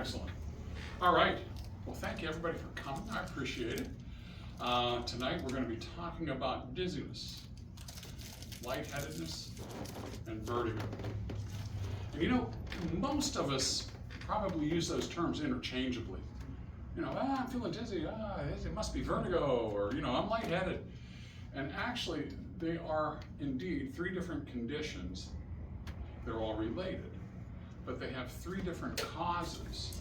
Excellent. All right. Well, thank you everybody for coming. I appreciate it. Tonight we're going to be talking about dizziness, lightheadedness, and vertigo. And you know, most of us probably use those terms interchangeably. You know, I'm feeling dizzy, it must be vertigo, or, you know, I'm lightheaded. And actually, they are indeed three different conditions. They're all related, but they have three different causes.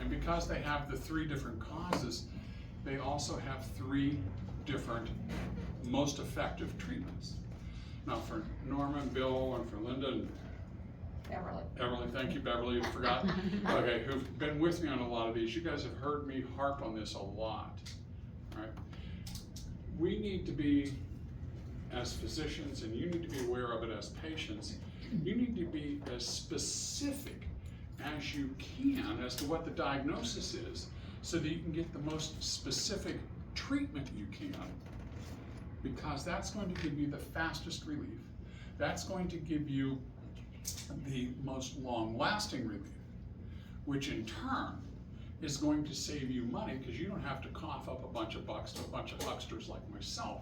And because they have the three different causes, they also have three different most effective treatments. Now for Norma and Bill and for Linda and Beverly, thank you Beverly, I forgot. Okay, who've been with me on a lot of these. You guys have heard me harp on this a lot, right? We need to be, as physicians, and you need to be aware of it as patients, you need to be as specific as you can as to what the diagnosis is so that you can get the most specific treatment you can, because that's going to give you the fastest relief. That's going to give you the most long-lasting relief, which in turn is going to save you money because you don't have to cough up a bunch of bucks to a bunch of hucksters like myself.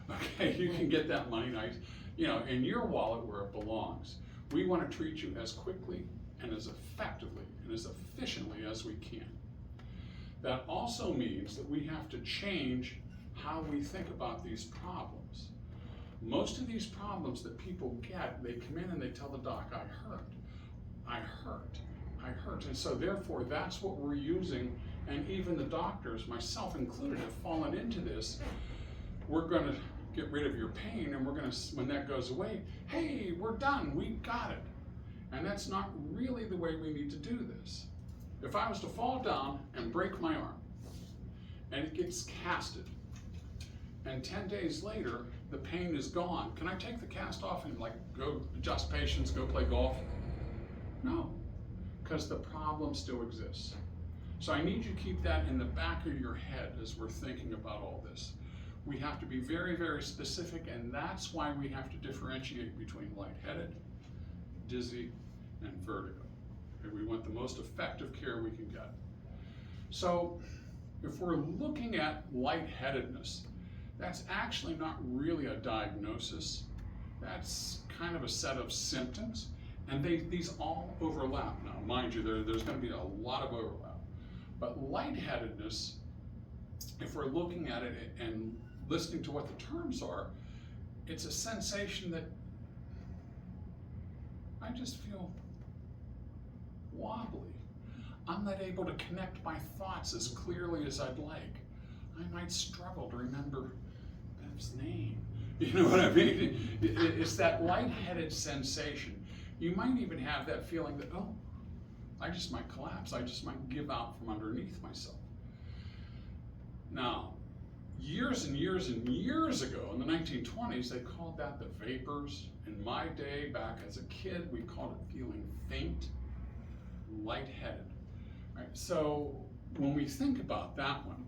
Okay, you can get that money nice, you know, in your wallet where it belongs. We want to treat you as quickly and as effectively and as efficiently as we can. That also means that we have to change how we think about these problems. Most of these problems that people get, they come in and they tell the doc, I hurt, I hurt, I hurt. And so therefore, that's what we're using. And even the doctors, myself included, have fallen into this. We're going to get rid of your pain, and we're going to, when that goes away, hey, we're done, we got it. And that's not really the way we need to do this. If I was to fall down and break my arm, and it gets casted, and 10 days later, the pain is gone, can I take the cast off and like go adjust patients, go play golf? No, because the problem still exists. So I need you to keep that in the back of your head as we're thinking about all this. We have to be very, very specific, and that's why we have to differentiate between lightheaded, dizzy, and vertigo. And we want the most effective care we can get. So if we're looking at lightheadedness, that's actually not really a diagnosis. That's kind of a set of symptoms, and these all overlap. Now, mind you, there's going to be a lot of overlap. But lightheadedness, if we're looking at it and listening to what the terms are, it's a sensation that I just feel wobbly. I'm not able to connect my thoughts as clearly as I'd like. I might struggle to remember Bev's name. You know what I mean? It's that lightheaded sensation. You might even have that feeling that, oh, I just might collapse. I just might give out from underneath myself. Now, years and years and years ago, in the 1920s, they called that the vapors. In my day, back as a kid, we called it feeling faint, lightheaded. Right? So when we think about that one,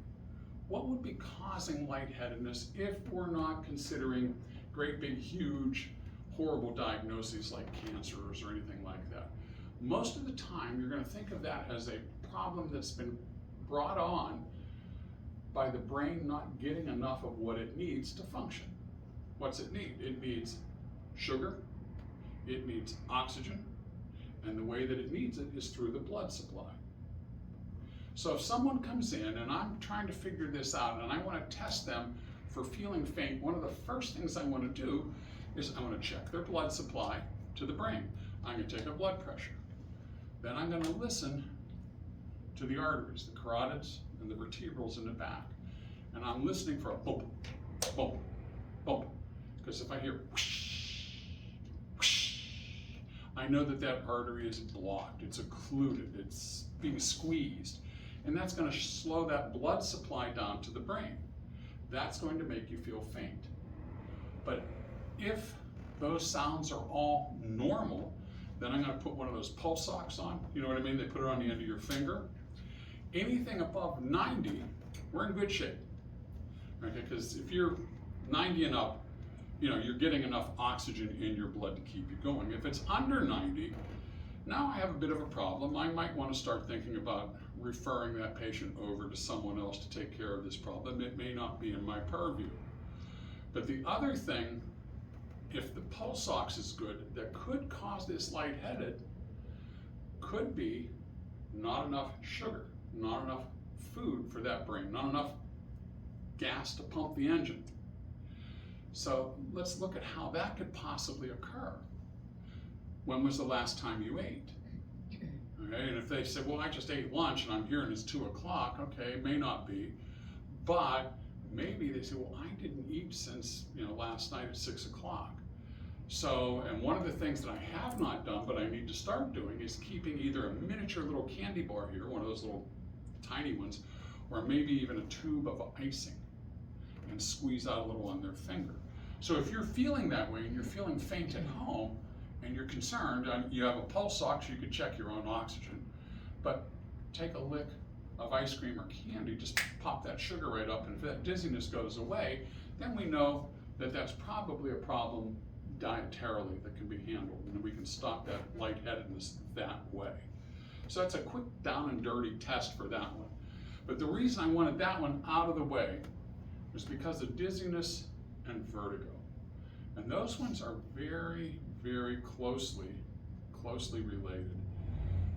what would be causing lightheadedness if we're not considering great big huge horrible diagnoses like cancers or anything like that? Most of the time you're going to think of that as a problem that's been brought on by the brain not getting enough of what it needs to function. What's it need? It needs sugar, it needs oxygen, and the way that it needs it is through the blood supply. So if someone comes in and I'm trying to figure this out and I want to test them for feeling faint, one of the first things I want to do is I want to check their blood supply to the brain. I'm going to take their blood pressure. Then I'm going to listen to the arteries, the carotids and the vertebrals in the back. And I'm listening for a bump, bump, bump. Because if I hear whoosh, whoosh, I know that that artery is blocked, it's occluded, it's being squeezed. And that's going to slow that blood supply down to the brain. That's going to make you feel faint. But if those sounds are all normal, then I'm going to put one of those pulse ox on. You know what I mean? They put it on the end of your finger. Anything above 90, we're in good shape. Okay, because if you're 90 and up, you know, you're getting enough oxygen in your blood to keep you going. If it's under 90, Now I have a bit of a problem. I might want to start thinking about referring that patient over to someone else to take care of this problem. It may not be in my purview. But the other thing, if the pulse ox is good, that could cause this lightheaded could be not enough sugar, not enough food for that brain, not enough gas to pump the engine. So let's look at how that could possibly occur. When was the last time you ate? Okay, and if they say, well, I just ate lunch and I'm here and it's 2 o'clock, okay, it may not be, but maybe they say, well, I didn't eat since last night at 6 o'clock. So, and one of the things that I have not done, but I need to start doing, is keeping either a miniature little candy bar here, one of those little tiny ones, or maybe even a tube of icing, and squeeze out a little on their finger. So if you're feeling that way and you're feeling faint at home and you're concerned, you have a pulse ox, you could check your own oxygen, but take a lick of ice cream or candy, just pop that sugar right up, and if that dizziness goes away, then we know that that's probably a problem dietarily that can be handled, and we can stop that lightheadedness that way. So that's a quick down and dirty test for that one. But the reason I wanted that one out of the way was because of dizziness and vertigo. And those ones are very, very closely related.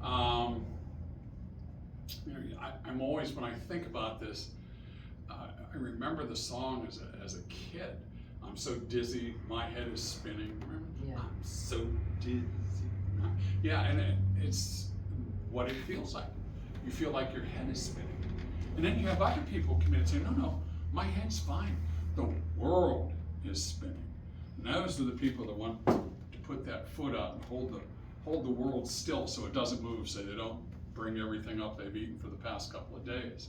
I'm always, when I think about this, I remember the song as a kid. I'm so dizzy, my head is spinning. Remember? Yeah. I'm so dizzy. Yeah, and it's what it feels like. You feel like your head is spinning. And then you have other people come in and say, no, my head's fine. The world is spinning. And those are the people that want to put that foot out and hold the world still so it doesn't move, so they don't bring everything up they've eaten for the past couple of days.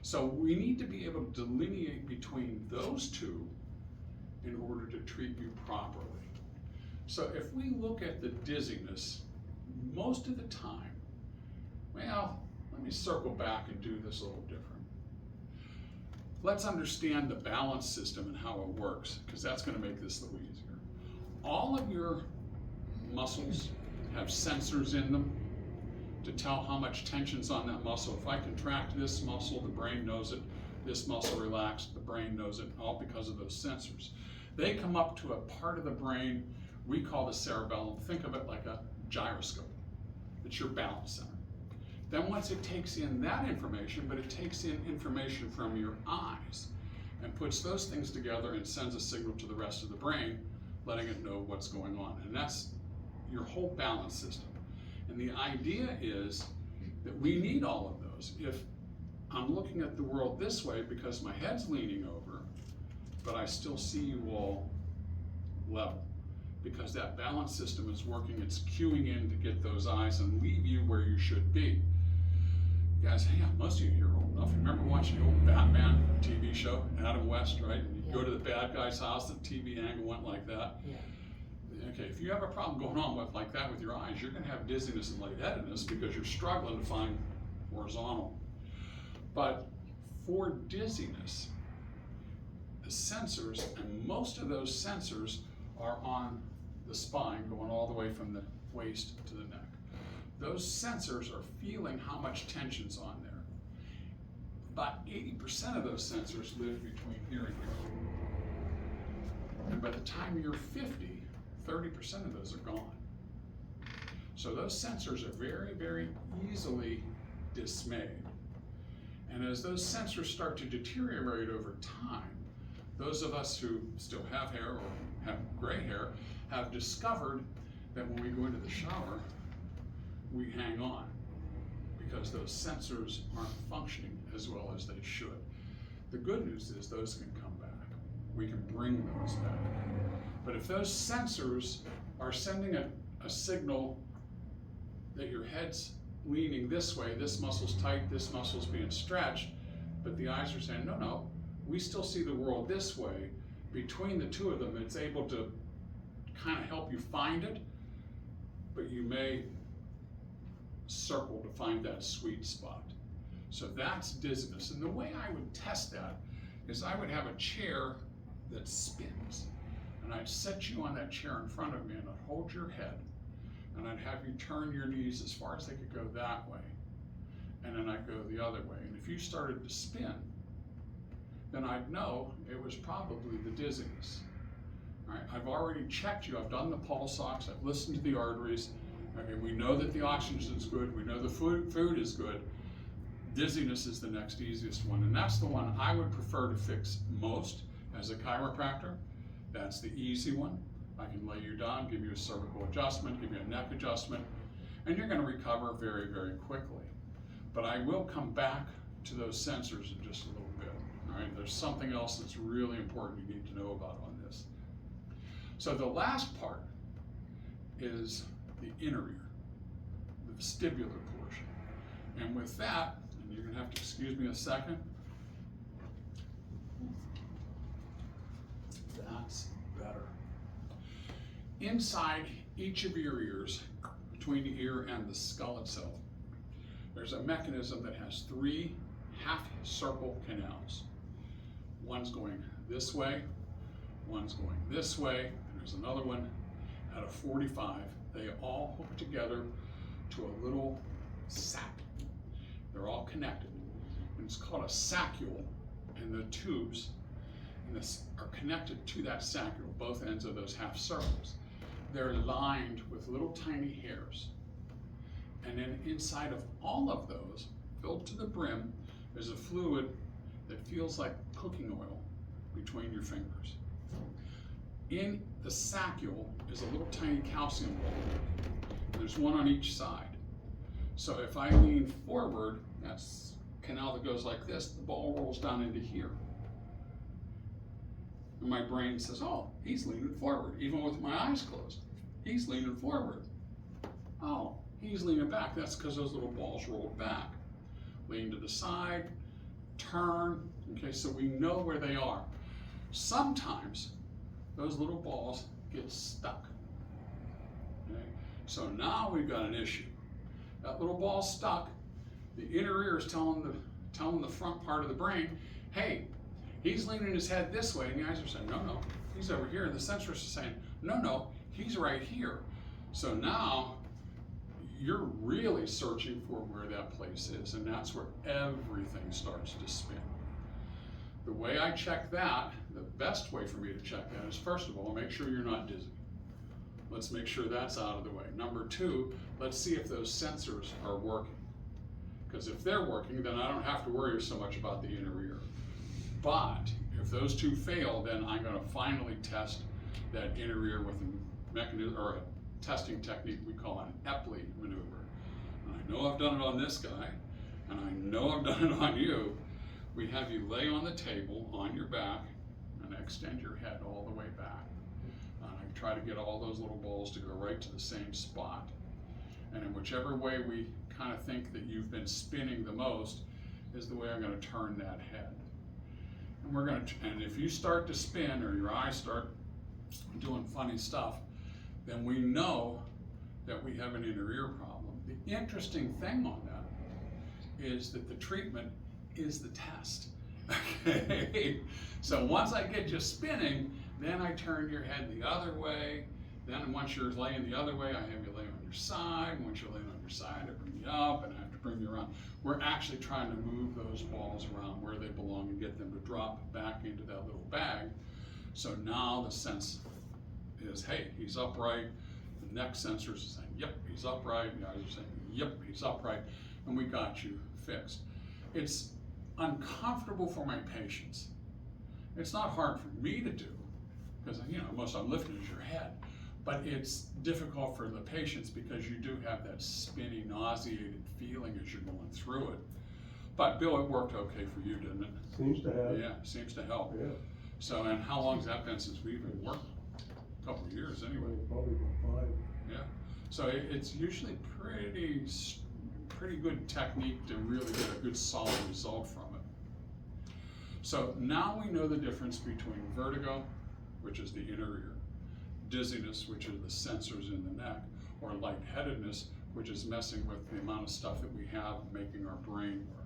So we need to be able to delineate between those two in order to treat you properly. So if we look at the dizziness, most of the time, well, let me circle back and do this a little different. Let's understand the balance system and how it works, because that's going to make this a little easier. All of your muscles have sensors in them to tell how much tension's on that muscle. If I contract this muscle, the brain knows it. This muscle relaxed, the brain knows it, all because of those sensors. They come up to a part of the brain we call the cerebellum. Think of it like a gyroscope. It's your balance center. Then once it takes in that information, but it takes in information from your eyes and puts those things together and sends a signal to the rest of the brain, letting it know what's going on. And that's your whole balance system. And the idea is that we need all of those. If I'm looking at the world this way because my head's leaning over, but I still see you all level, because that balance system is working, it's cueing in to get those eyes and leave you where you should be. You guys, hey, most of you here are old enough. Remember watching the old Batman TV show, Adam West, right? And you go to the bad guy's house, the TV angle went like that. Yeah. Okay, if you have a problem going on with like that with your eyes, you're going to have dizziness and lightheadedness because you're struggling to find horizontal. But for dizziness, the sensors, and most of those sensors are on the spine, going all the way from the waist to the neck. Those sensors are feeling how much tension's on there. About 80% of those sensors live between here and here. And by the time you're 50, 30% of those are gone. So those sensors are very, very easily dismayed. And as those sensors start to deteriorate over time, those of us who still have hair or have gray hair have discovered that when we go into the shower, we hang on because those sensors aren't functioning as well as they should. The good news is those can come back. We can bring those back. But if those sensors are sending a signal that your head's leaning this way, this muscle's tight, this muscle's being stretched, but the eyes are saying, no, we still see the world this way, between the two of them, it's able to kind of help you find it, but you may circle to find that sweet spot. So that's dizziness. And the way I would test that is I would have a chair that spins, and I'd set you on that chair in front of me, and I'd hold your head, and I'd have you turn your knees as far as they could go that way, and then I'd go the other way. And if you started to spin, then I'd know it was probably the dizziness. All right, I've already checked you, I've done the pulse ox, I've listened to the arteries. Okay, we know that the oxygen is good, we know the food is good. Dizziness is the next easiest one, and that's the one I would prefer to fix most as a chiropractor. That's the easy one. I can lay you down, give you a cervical adjustment, give you a neck adjustment, and you're going to recover very, very quickly. But I will come back to those sensors in just a little bit. All right, there's something else that's really important you need to know about on this. So the last part is the inner ear, the vestibular portion. And with that, and you're going to have to excuse me a second. That's better. Inside each of your ears, between the ear and the skull itself, there's a mechanism that has 3 half-circle canals. One's going this way, one's going this way, and there's another one at a 45. They all hook together to a little sac. They're all connected. And it's called a saccule, and the tubes are connected to that saccule, both ends of those half circles. They're lined with little tiny hairs. And then inside of all of those, filled to the brim, there's a fluid that feels like cooking oil between your fingers. In the saccule is a little tiny calcium ball. There's one on each side. So if I lean forward, that's a canal that goes like this, the ball rolls down into here. And my brain says, oh, he's leaning forward, even with my eyes closed. He's leaning forward. Oh, he's leaning back. That's because those little balls rolled back. Lean to the side, turn. Okay, so we know where they are. Sometimes those little balls get stuck. Okay, so now we've got an issue. That little ball's stuck. The inner ear is telling the front part of the brain, hey, he's leaning his head this way, and the eyes are saying, no, no, he's over here. And the sensors are saying, no, no, he's right here. So now you're really searching for where that place is, and that's where everything starts to spin. The way I check that, the best way for me to check that is, first of all, make sure you're not dizzy. Let's make sure that's out of the way. Number 2, let's see if those sensors are working. Because if they're working, then I don't have to worry so much about the inner ear. But if those 2 fail, then I'm going to finally test that inner ear with a mechanism or a testing technique we call an Epley maneuver. And I know I've done it on this guy, and I know I've done it on you. We have you lay on the table on your back and extend your head all the way back. And I try to get all those little balls to go right to the same spot. And in whichever way we kind of think that you've been spinning the most is the way I'm going to turn that head. And if you start to spin or your eyes start doing funny stuff, then we know that we have an inner ear problem. The interesting thing on that is that the treatment is the test. Okay? So once I get you spinning, then I turn your head the other way. Then once you're laying the other way, I have you lay on your side. Once you're laying on your side, I bring you up and I have to bring you around. We're actually trying to move those balls around where they belong and get them to drop back into that little bag. So now the sense is, hey, he's upright. The neck sensors are saying, yep, he's upright. The eyes are saying, yep, he's upright. And we got you fixed. It's uncomfortable for my patients. It's not hard for me to do, because most I'm lifting is your head. But it's difficult for the patients because you do have that spinny, nauseated feeling as you're going through it. But Bill, it worked okay for you, didn't it? Seems to have. Yeah, seems to help. Yeah. So, and how long has that been since we've been working? A couple of years anyway. Probably about 5. Yeah. So it's usually pretty good technique to really get a good solid result from it. So now we know the difference between vertigo, which is the inner ear, dizziness, which are the sensors in the neck, or lightheadedness, which is messing with the amount of stuff that we have making our brain work.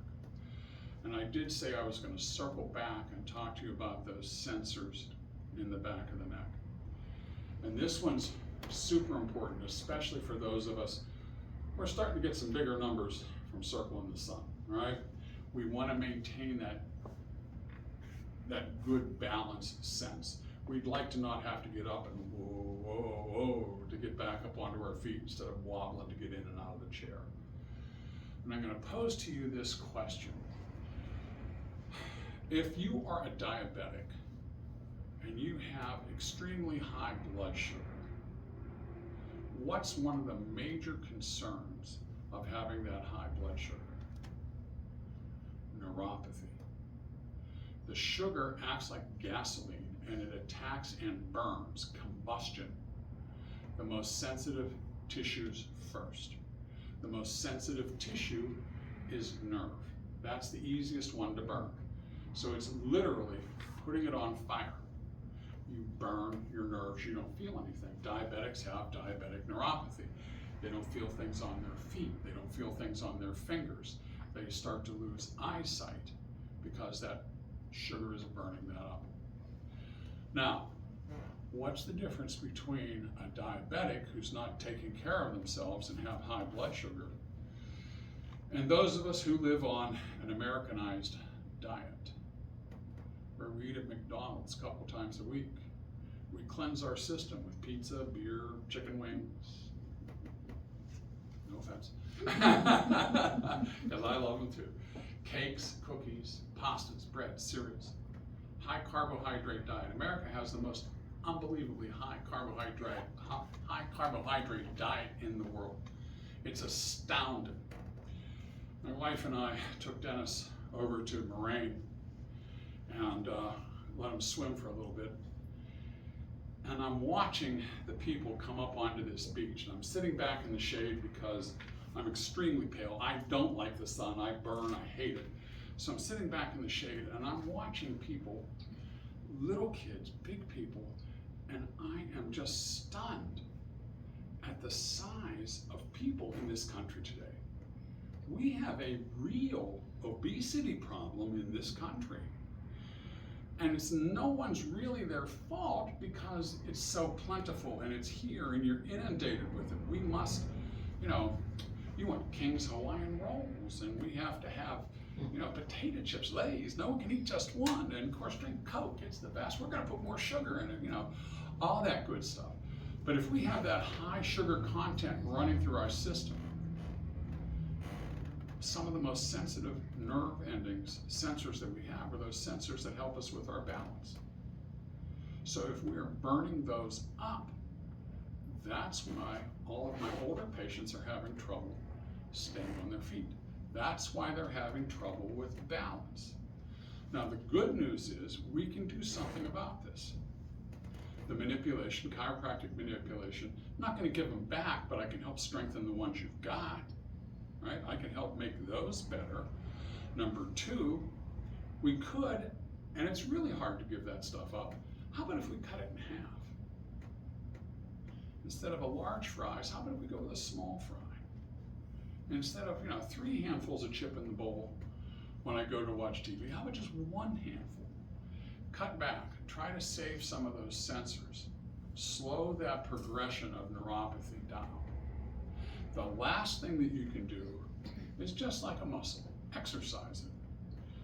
And I did say I was going to circle back and talk to you about those sensors in the back of the neck. And this one's Super important, especially for those of us who are starting to get some bigger numbers from circling the sun, right? We want to maintain that good balance sense. We'd like to not have to get up and whoa, whoa, whoa to get back up onto our feet instead of wobbling to get in and out of the chair. And I'm going to pose to you this question. If you are a diabetic and you have extremely high blood sugar, what's one of the major concerns of having that high blood sugar? Neuropathy. The sugar acts like gasoline and it attacks and burns, combustion, the most sensitive tissues first. The most sensitive tissue is nerve. That's the easiest one to burn. So it's literally putting it on fire. You burn your nerves, you don't feel anything. Diabetics have diabetic neuropathy. They don't feel things on their feet. They don't feel things on their fingers. They start to lose eyesight because that sugar is burning that up. Now, what's the difference between a diabetic who's not taking care of themselves and have high blood sugar and those of us who live on an Americanized diet, where we eat at McDonald's a couple times a week? We cleanse our system with pizza, beer, chicken wings. No offense. Because I love them too. Cakes, cookies, pastas, bread, cereals. High carbohydrate diet. America has the most unbelievably high carbohydrate diet in the world. It's astounding. My wife and I took Dennis over to Moraine and let him swim for a little bit. And I'm watching the people come up onto this beach. And I'm sitting back in the shade because I'm extremely pale. I don't like the sun. I burn. I hate it. So I'm sitting back in the shade and I'm watching people, little kids, big people, and I am just stunned at the size of people in this country today. We have a real obesity problem in this country. And it's no one's really their fault because it's so plentiful and it's here and you're inundated with it. We must, you want King's Hawaiian rolls and we have to have, potato chips, Lay's. No one can eat just one. And of course, drink Coke. It's the best. We're going to put more sugar in it, all that good stuff. But if we have that high sugar content running through our system, some of the most sensitive nerve endings, sensors that we have, are those sensors that help us with our balance. So if we're burning those up, that's why all of my older patients are having trouble staying on their feet. That's why they're having trouble with balance. Now the good news is we can do something about this. The manipulation, chiropractic manipulation, I'm not going to give them back, but I can help strengthen the ones you've got. Right? I can help make those better. Number two, we could, and it's really hard to give that stuff up, how about if we cut it in half? Instead of a large fries, how about if we go with a small fry? And instead of 3 handfuls of chip in the bowl when I go to watch TV, how about just 1 handful? Cut back, try to save some of those sensors. Slow that progression of neuropathy down. The last thing that you can do is just like a muscle, exercise it.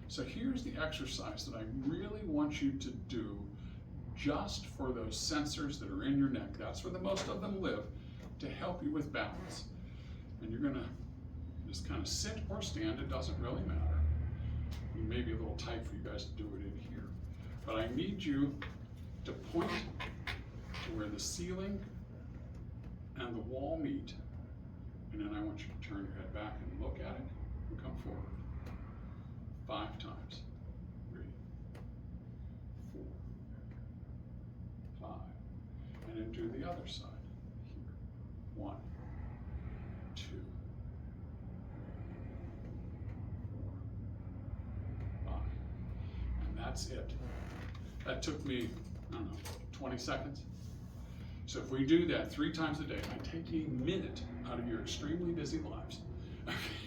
So here's the exercise that I really want you to do just for those sensors that are in your neck. That's where the most of them live, to help you with balance. And you're gonna just kind of sit or stand, it doesn't really matter. It may be a little tight for you guys to do it in here. But I need you to point to where the ceiling and the wall meet. And then I want you to turn your head back and look at it and come forward. 5 times. 3, 4, 5. And then do the other side. Here. 1, 2, 4, 5. And that's it. That took me, 20 seconds. So if we do that 3 times a day, I take a minute out of your extremely busy lives.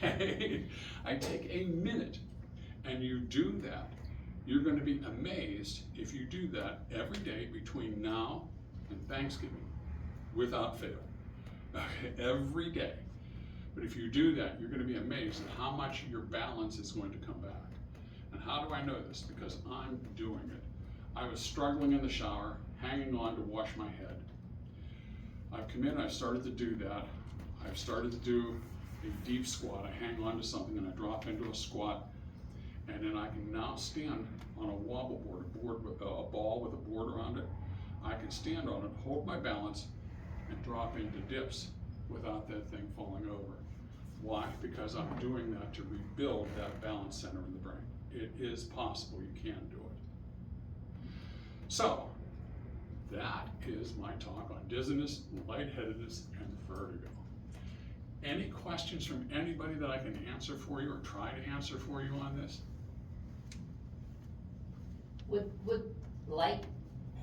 Okay? I take a minute and you do that. You're going to be amazed if you do that every day between now and Thanksgiving. without fail, okay, every day. But if you do that, you're going to be amazed at how much your balance is going to come back. And how do I know this? Because I'm doing it. I was struggling in the shower, hanging on to wash my head. I've come in, I've started to do that. I've started to do a deep squat. I hang on to something and I drop into a squat. And then I can now stand on a wobble board, a board with a ball with a board around it. I can stand on it, hold my balance, and drop into dips without that thing falling over. Why? Because I'm doing that to rebuild that balance center in the brain. It is possible, you can do it. So, that is my talk on dizziness, lightheadedness, and vertigo. Any questions from anybody that I can answer for you or try to answer for you on this? Would light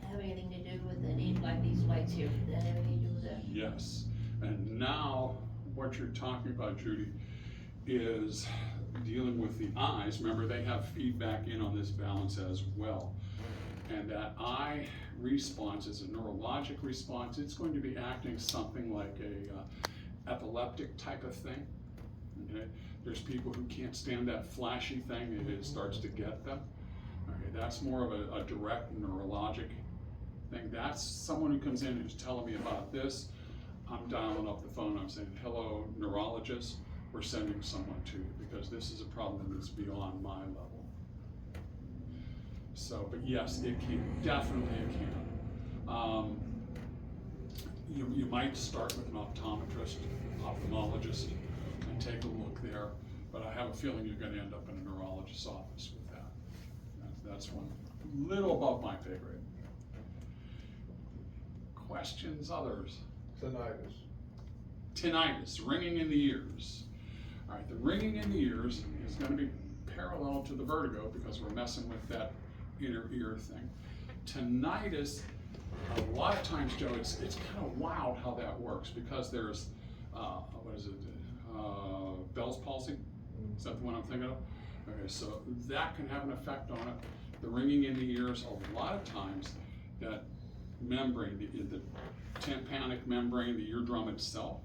have anything to do with any, like these lights here, would that have anything to do with that? Yes. And now what you're talking about, Judy, is dealing with the eyes. Remember, they have feedback in on this balance as well. And that eye response is a neurologic response. It's going to be acting something like a epileptic type of thing. Okay? There's people who can't stand that flashy thing, and it starts to get them. Okay, that's more of a direct neurologic thing. That's someone who comes in who's telling me about this. I'm dialing up the phone, I'm saying, hello, neurologist, we're sending someone to you because this is a problem that's beyond my level. So, but yes, it can, definitely it can. You might start with an optometrist, ophthalmologist, and take a look there, but I have a feeling you're gonna end up in a neurologist's office with that. That's one, little above my pay grade. Questions, others? Tinnitus. Tinnitus, ringing in the ears. All right, the ringing in the ears is going to be parallel to the vertigo because we're messing with that inner ear thing. Tinnitus, a lot of times, Joe, it's kind of wild how that works because there's, what is it, Bell's palsy? Is that the one I'm thinking of? Okay, so that can have an effect on it. The ringing in the ears, a lot of times, that membrane, the tympanic membrane, the eardrum itself,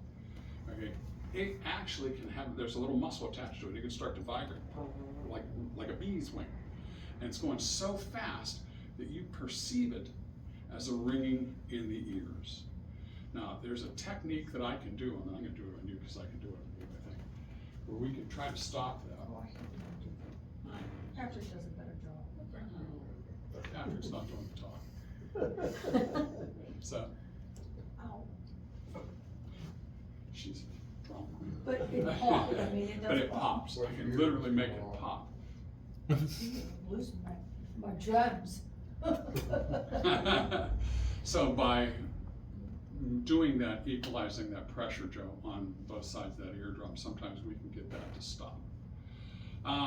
okay, it actually can have, there's a little muscle attached to it. It can start to vibrate like a bee's wing. And it's going so fast that you perceive it as a ringing in the ears. Now, there's a technique that I can do, and I'm going to do it on you because I can do it on you, I think, where we can try to stop that. Patrick does a better job. Patrick's not doing the talk. So, Ow. she's drunk. But it pops, I mean, it does But it pop. pops. I can literally make it pop. Losing my gems. So by doing that, equalizing that pressure, Joe, on both sides of that eardrum, sometimes we can get that to stop.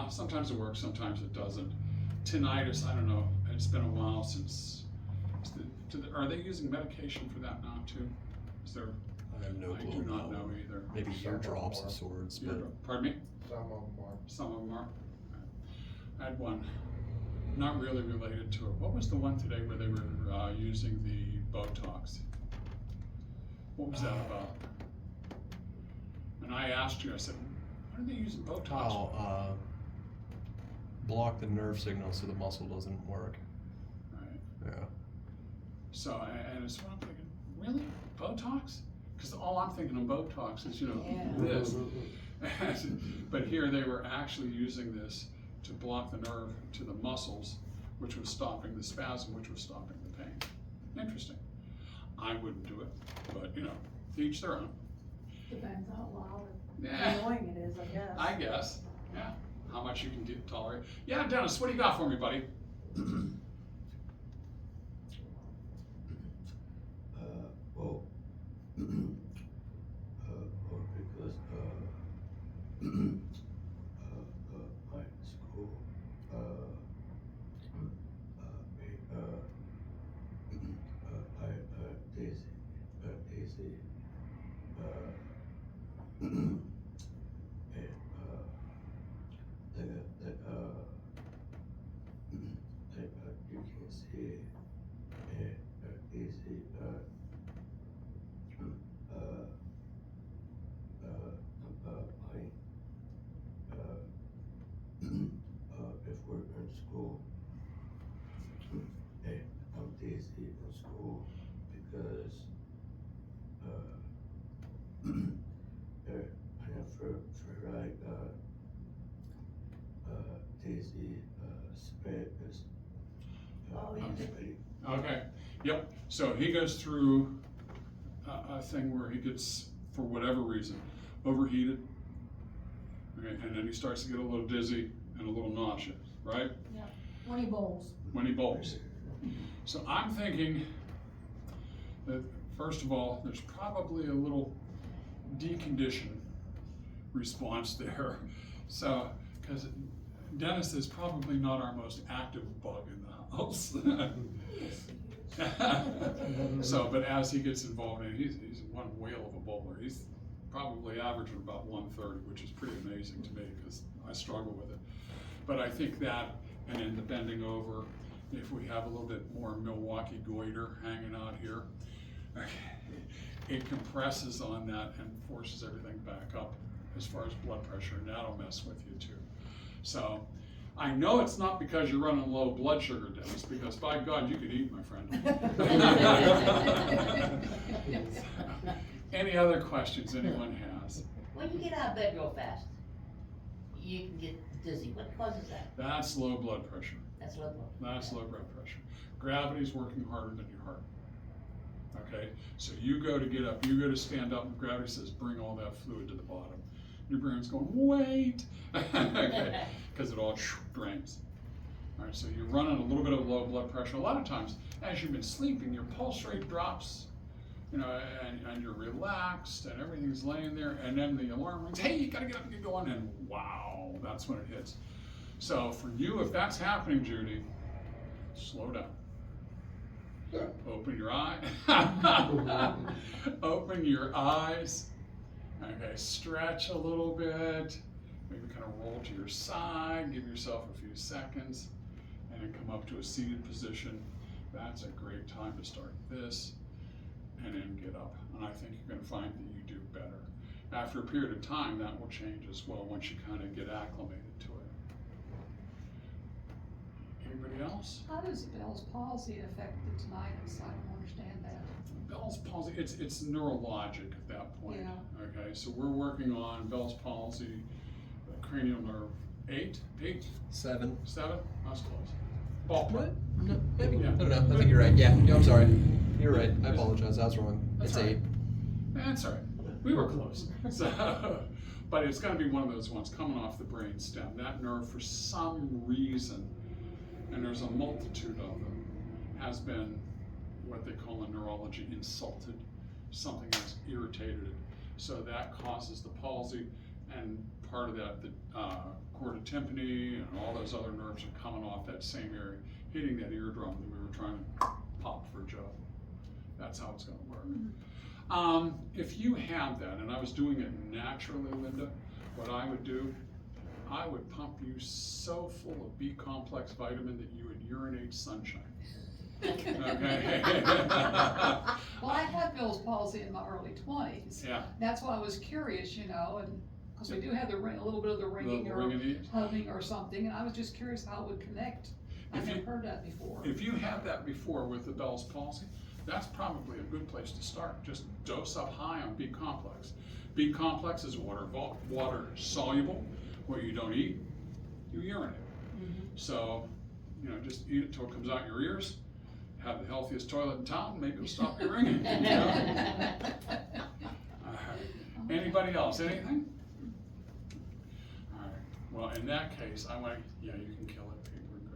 Sometimes it works, sometimes it doesn't. Tinnitus, I don't know. It's been a while since. Are they using medication for that now too? Is there? I have no I clue. do not know either. Maybe Some eardrops are. of sorts, Yeah, but pardon me? Some of them are. Some of them are. I had one, not really related to it. What was the one today where they were using the Botox? What was that about? And I asked you, I said, what are they using Botox for? block the nerve signal so the muscle doesn't work. Right. Yeah. So, and it's what I'm thinking, really? Botox? Because all I'm thinking of Botox is, this. But here they were actually using this to block the nerve to the muscles, which was stopping the spasm, which was stopping the pain. Interesting. I wouldn't do it, but to each their own. Depends how loud and Yeah. annoying it is, I guess. I guess, yeah. How much you can tolerate. Yeah, Dennis, what do you got for me, buddy? Well, because my school you can see easy school. Hey, I'm dizzy in school because I never like dizzy spread is Oh, yeah. spreading. Okay, yep, so he goes through a thing where he gets, for whatever reason, overheated. Okay, and then he starts to get a little dizzy and a little nauseous, right? When he bowls. When he bowls. So I'm thinking that, first of all, there's probably a little decondition response there. So, because Dennis is probably not our most active bug in the house. So, but as he gets involved, and he's one whale of a bowler. He's probably averaging about 130, which is pretty amazing to me because I struggle with it. But I think that, and then the bending over, if we have a little bit more Milwaukee goiter hanging out here, it compresses on that and forces everything back up as far as blood pressure, and that'll mess with you too. So I know it's not because you're running low blood sugar, Dennis, because by God, you could eat, my friend. Any other questions anyone has? When you get out of bed real fast, you can get dizzy. What causes that? That's low blood pressure. That's low blood. That's low blood pressure. Gravity's working harder than your heart. Okay, so you go to get up, you go to stand up, and gravity says, bring all that fluid to the bottom. Your brain's going, wait, okay, because it all drains. All right, so you're running a little bit of low blood pressure. A lot of times, as you've been sleeping, your pulse rate drops, you know, and you're relaxed, and everything's laying there, and then the alarm rings, hey, you gotta get up and get going, and wow, that's when it hits. So for you, if that's happening, Judy, slow down. Open your eye. Open your eyes. Okay, stretch a little bit. Maybe kind of roll to your side. Give yourself a few seconds. And then come up to a seated position. That's a great time to start this. And then get up. And I think you're going to find that you do better. After a period of time, that will change as well once you kind of get acclimated to it. Anybody else? How does Bell's palsy affect the tinnitus? I don't understand that. Bell's palsy, it's neurologic at that point. Yeah. Okay, so we're working on Bell's palsy, cranial nerve 8, 7. 7, that's close. Ballpark. No, maybe. Yeah. I don't know. I think you're right. Yeah, I'm sorry. You're right. I apologize. I was wrong. That's It's all right. 8. That's all right. We were close. So, but it's going to be one of those ones coming off the brain stem. That nerve, for some reason, and there's a multitude of them, has been what they call in neurology insulted. Something has irritated it. So that causes the palsy, and part of that, the chorda tympani and all those other nerves are coming off that same area, hitting that eardrum that we were trying to pop for Joe. That's how it's going to work. If you have that, and I was doing it naturally, Linda, what I would do, I would pump you so full of B complex vitamin that you would urinate sunshine. Okay. Well, I had Bell's palsy in my early 20s. Yeah. That's why I was curious, you know, and because we do have the ring, a little bit of the ringing The or ringing. humming or something, and I was just curious how it would connect. I've If you- never heard that before. If you have that before with the Bell's palsy, that's probably a good place to start. Just dose up high on B complex. B complex is water soluble. What you don't eat, you urinate. So, you know, just eat it till it comes out your ears. Have the healthiest toilet in town, maybe it'll stop your ringing. You know? All right. Anybody else? Anything? All right. Well, in that case, I want. Yeah, you can kill it, Pete.